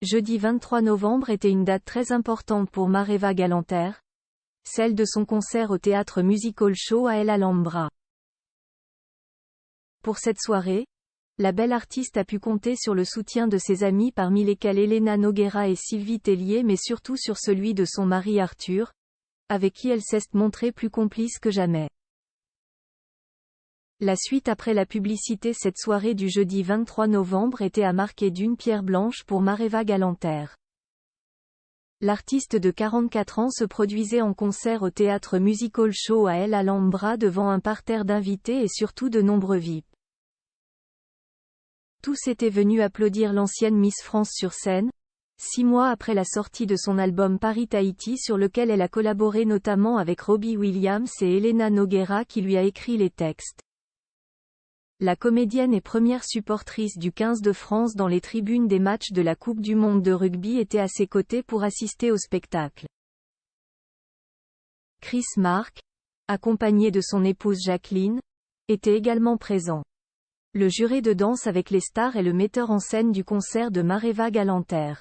Jeudi 23 novembre était une date très importante pour Mareva Galanter, celle de son concert au Théâtre Musical Show à El Alhambra. Pour cette soirée, la belle artiste a pu compter sur le soutien de ses amis parmi lesquels Elena Noguera et Sylvie Tellier, mais surtout sur celui de son mari Arthur, avec qui elle s'est montrée plus complice que jamais. La suite après la publicité. Cette soirée du jeudi 23 novembre était à marquer d'une pierre blanche pour Mareva Galanter. L'artiste de 44 ans se produisait en concert au Théâtre Musical Show à El Alhambra devant un parterre d'invités et surtout de nombreux VIP. Tous étaient venus applaudir l'ancienne Miss France sur scène, 6 mois après la sortie de son album Paris-Tahiti, sur lequel elle a collaboré notamment avec Robbie Williams et Elena Noguera qui lui a écrit les textes. La comédienne et première supportrice du 15 de France dans les tribunes des matchs de la Coupe du Monde de rugby était à ses côtés pour assister au spectacle. Chris Mark, accompagné de son épouse Jacqueline, était également présent. Le jury de Danse avec les stars est le metteur en scène du concert de Mareva Galanter.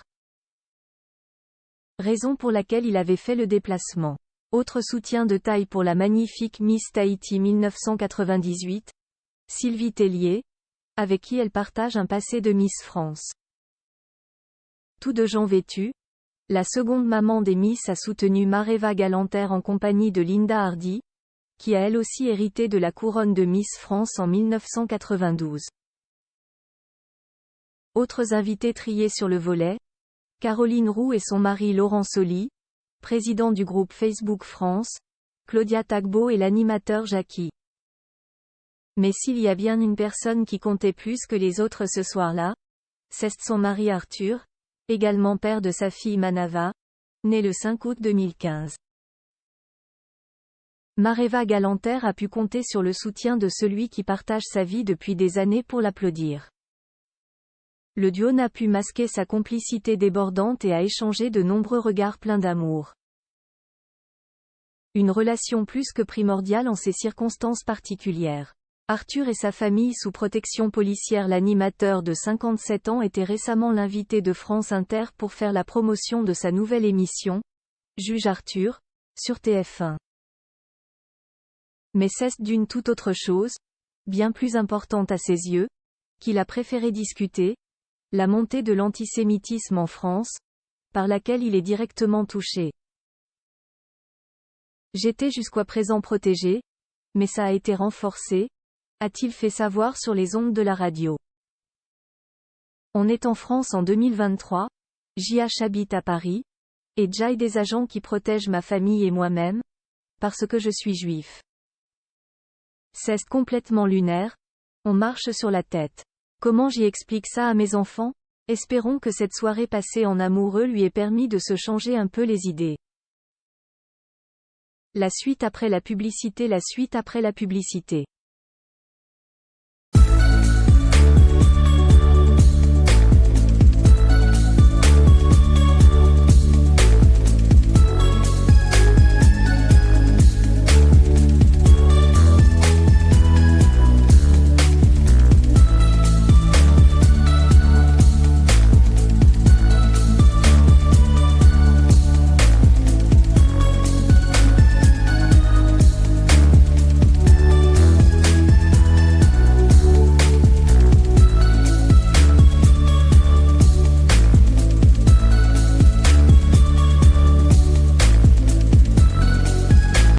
Raison pour laquelle il avait fait le déplacement. Autre soutien de taille pour la magnifique Miss Tahiti 1998, Sylvie Tellier, avec qui elle partage un passé de Miss France. Tous deux gens vêtus, la seconde maman des Miss a soutenu Mareva Galanter en compagnie de Linda Hardy, qui a elle aussi hérité de la couronne de Miss France en 1992. Autres invités triés sur le volet, Caroline Roux et son mari Laurent Soli, président du groupe Facebook France, Claudia Tagbo et l'animateur Jackie. Mais s'il y a bien une personne qui comptait plus que les autres ce soir-là, c'est son mari Arthur, également père de sa fille Manava, née le 5 août 2015. Mareva Galanter a pu compter sur le soutien de celui qui partage sa vie depuis des années pour l'applaudir. Le duo n'a pu masquer sa complicité débordante et a échangé de nombreux regards pleins d'amour. Une relation plus que primordiale en ces circonstances particulières. Arthur et sa famille sous protection policière. L'animateur de 57 ans était récemment l'invité de France Inter pour faire la promotion de sa nouvelle émission, Juge Arthur, sur TF1. Mais c'est d'une toute autre chose, bien plus importante à ses yeux, qu'il a préféré discuter, la montée de l'antisémitisme en France, par laquelle il est directement touché. J'étais jusqu'à présent protégé, mais ça a été renforcé, a-t-il fait savoir sur les ondes de la radio. On est en France en 2023, JH habite à Paris, et j'ai des agents qui protègent ma famille et moi-même, parce que je suis juif. C'est complètement lunaire, on marche sur la tête. Comment j'y explique ça à mes enfants? Espérons que cette soirée passée en amoureux lui ait permis de se changer un peu les idées. La suite après la publicité. La suite après la publicité.